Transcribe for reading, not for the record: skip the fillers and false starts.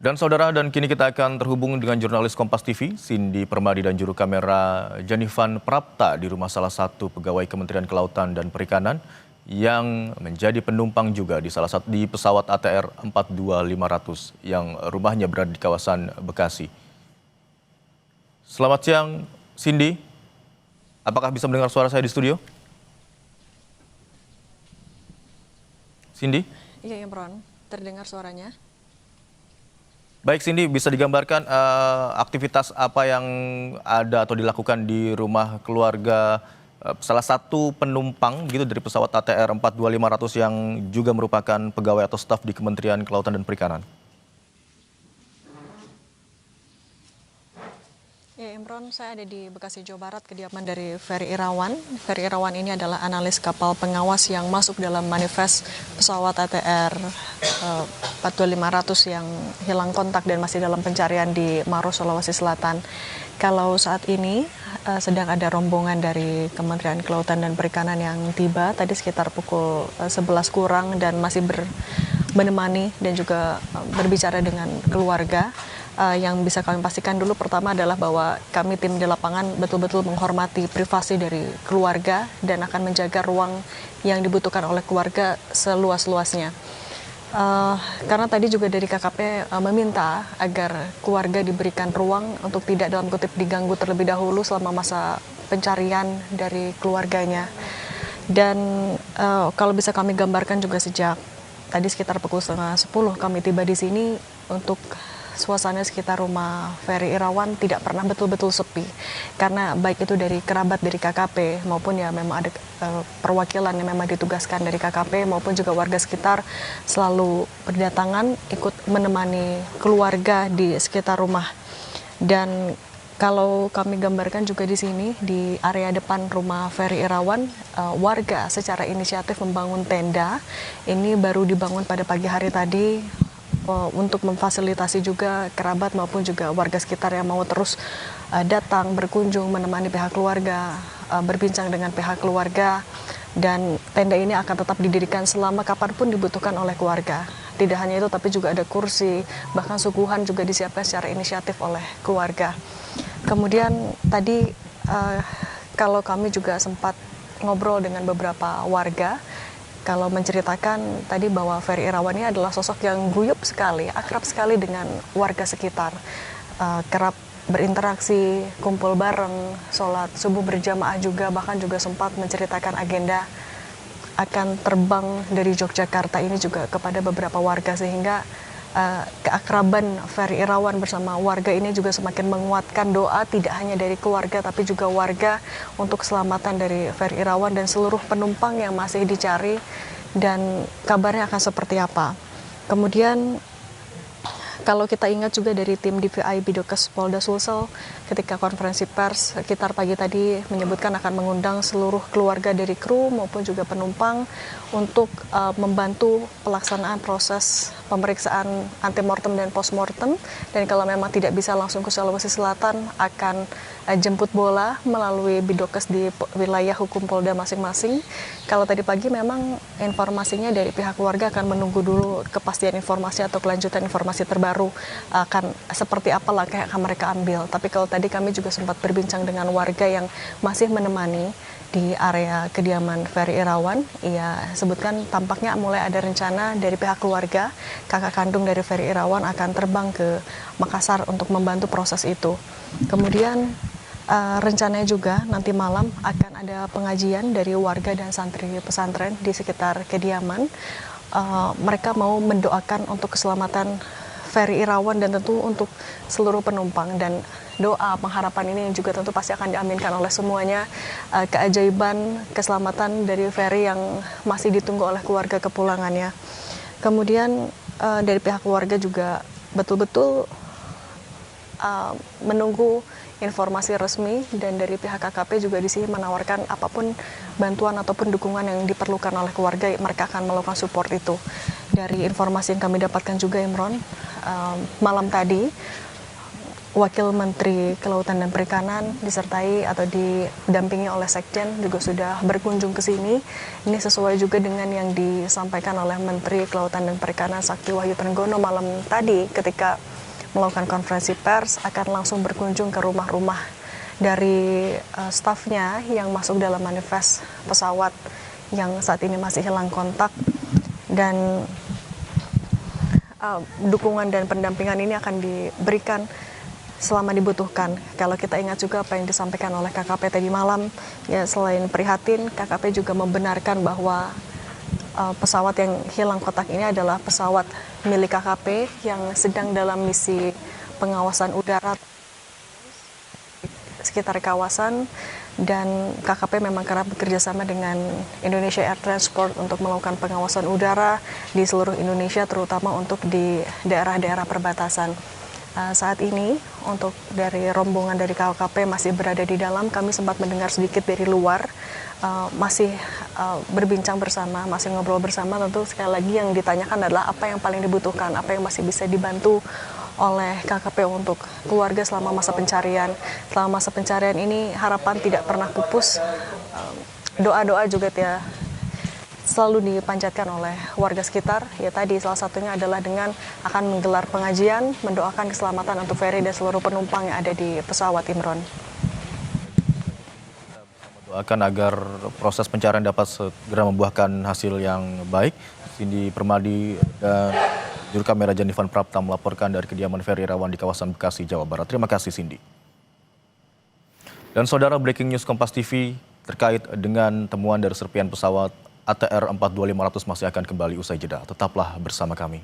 Dan saudara, dan kini kita akan terhubung dengan jurnalis Kompas TV, Cindy Permadi dan juru kamera Janifan Prapta di rumah salah satu pegawai Kementerian Kelautan dan Perikanan yang menjadi penumpang juga di salah satu di pesawat ATR 42500 yang rumahnya berada di kawasan Bekasi. Selamat siang, Cindy. Apakah bisa mendengar suara saya di studio? Cindy? Iya, Imron. Terdengar suaranya? Baik, Cindy, bisa digambarkan aktivitas apa yang ada atau dilakukan di rumah keluarga salah satu penumpang gitu dari pesawat ATR 42500 yang juga merupakan pegawai atau staf di Kementerian Kelautan dan Perikanan? Ya, Imron, saya ada di Bekasi, Jawa Barat, kediaman dari Ferry Irawan. Ferry Irawan ini adalah analis kapal pengawas yang masuk dalam manifest pesawat ATR 42500 yang hilang kontak dan masih dalam pencarian di Maros, Sulawesi Selatan. Kalau saat ini sedang ada rombongan dari Kementerian Kelautan dan Perikanan yang tiba tadi sekitar pukul 11 kurang dan masih menemani dan juga berbicara dengan keluarga. Yang bisa kami pastikan dulu pertama adalah bahwa kami tim di lapangan betul-betul menghormati privasi dari keluarga dan akan menjaga ruang yang dibutuhkan oleh keluarga seluas-luasnya. Karena tadi juga dari KKP meminta agar keluarga diberikan ruang untuk tidak dalam kutip diganggu terlebih dahulu selama masa pencarian dari keluarganya. Dan kalau bisa kami gambarkan juga sejak tadi sekitar pukul 9:30 kami tiba di sini untuk suasana sekitar rumah Ferry Irawan tidak pernah betul-betul sepi, karena baik itu dari kerabat dari KKP maupun ya memang ada perwakilan yang memang ditugaskan dari KKP maupun juga warga sekitar selalu berdatangan ikut menemani keluarga di sekitar rumah. Dan kalau kami gambarkan juga di sini di area depan rumah Ferry Irawan, warga secara inisiatif membangun tenda. Ini baru dibangun pada pagi hari tadi untuk memfasilitasi juga kerabat maupun juga warga sekitar yang mau terus datang berkunjung menemani pihak keluarga, berbincang dengan pihak keluarga, dan tenda ini akan tetap didirikan selama kapanpun dibutuhkan oleh keluarga. Tidak hanya itu, tapi juga ada kursi, bahkan suguhan juga disiapkan secara inisiatif oleh keluarga. Kemudian tadi kalau kami juga sempat ngobrol dengan beberapa warga, kalau menceritakan tadi bahwa Ferry Irawan ini adalah sosok yang guyup sekali, akrab sekali dengan warga sekitar, kerap berinteraksi, kumpul bareng, sholat subuh berjamaah juga, bahkan juga sempat menceritakan agenda akan terbang dari Yogyakarta ini juga kepada beberapa warga, sehingga keakraban Ferry Irawan bersama warga ini juga semakin menguatkan doa tidak hanya dari keluarga tapi juga warga untuk keselamatan dari Ferry Irawan dan seluruh penumpang yang masih dicari dan kabarnya akan seperti apa. Kemudian kalau kita ingat juga dari tim DVI Bidokes Polda Sulsel ketika konferensi pers sekitar pagi tadi menyebutkan akan mengundang seluruh keluarga dari kru maupun juga penumpang untuk membantu pelaksanaan proses pemeriksaan antemortem dan postmortem, dan kalau memang tidak bisa langsung ke Sulawesi Selatan akan jemput bola melalui Bidokes di wilayah hukum Polda masing-masing. Kalau tadi pagi memang informasinya dari pihak keluarga akan menunggu dulu kepastian informasi atau kelanjutan informasi terbaru akan seperti apa langkah yang akan mereka ambil. Tapi kalau tadi kami juga sempat berbincang dengan warga yang masih menemani di area kediaman Ferry Irawan, ia sebutkan tampaknya mulai ada rencana dari pihak keluarga, kakak kandung dari Ferry Irawan akan terbang ke Makassar untuk membantu proses itu. Kemudian rencananya juga nanti malam akan ada pengajian dari warga dan santri pesantren di sekitar kediaman. Mereka mau mendoakan untuk keselamatan Ferry Irawan dan tentu untuk seluruh penumpang, dan doa pengharapan ini juga tentu pasti akan diaminkan oleh semuanya. Keajaiban keselamatan dari Ferry yang masih ditunggu oleh keluarga kepulangannya. Kemudian dari pihak keluarga juga betul-betul menunggu informasi resmi, dan dari pihak KKP juga di sini menawarkan apapun bantuan ataupun dukungan yang diperlukan oleh keluarga, mereka akan melakukan support itu. Dari informasi yang kami dapatkan juga, Imron, malam tadi Wakil Menteri Kelautan dan Perikanan disertai atau didampingi oleh Sekjen juga sudah berkunjung ke sini. Ini sesuai juga dengan yang disampaikan oleh Menteri Kelautan dan Perikanan Sakti Wahyu Trenggono malam tadi ketika melakukan konferensi pers, akan langsung berkunjung ke rumah-rumah dari stafnya yang masuk dalam manifest pesawat yang saat ini masih hilang kontak, dan dukungan dan pendampingan ini akan diberikan selama dibutuhkan. Kalau kita ingat juga apa yang disampaikan oleh KKP tadi malam, ya selain prihatin, KKP juga membenarkan bahwa pesawat yang hilang kontak ini adalah pesawat milik KKP yang sedang dalam misi pengawasan udara sekitar kawasan, dan KKP memang kerap bekerja sama dengan Indonesia Air Transport untuk melakukan pengawasan udara di seluruh Indonesia, terutama untuk di daerah-daerah perbatasan. Saat ini untuk dari rombongan dari KKP masih berada di dalam. Kami sempat mendengar sedikit dari luar, masih berbincang bersama, masih ngobrol bersama. Tentu sekali lagi yang ditanyakan adalah apa yang paling dibutuhkan, apa yang masih bisa dibantu oleh KKP untuk keluarga selama masa pencarian. Selama masa pencarian ini harapan tidak pernah pupus, doa-doa juga selalu dipanjatkan oleh warga sekitar. Ya tadi salah satunya adalah dengan akan menggelar pengajian, mendoakan keselamatan untuk Ferry dan seluruh penumpang yang ada di pesawat, Imron. Doakan agar proses pencarian dapat segera membuahkan hasil yang baik. Cindy Permadi dan juru kamera Janifan Prapta melaporkan dari kediaman Ferry Irawan di kawasan Bekasi, Jawa Barat. Terima kasih, Cindy. Dan saudara, breaking news Kompas TV terkait dengan temuan dari serpian pesawat ATR 42500 masih akan kembali usai jeda. Tetaplah bersama kami.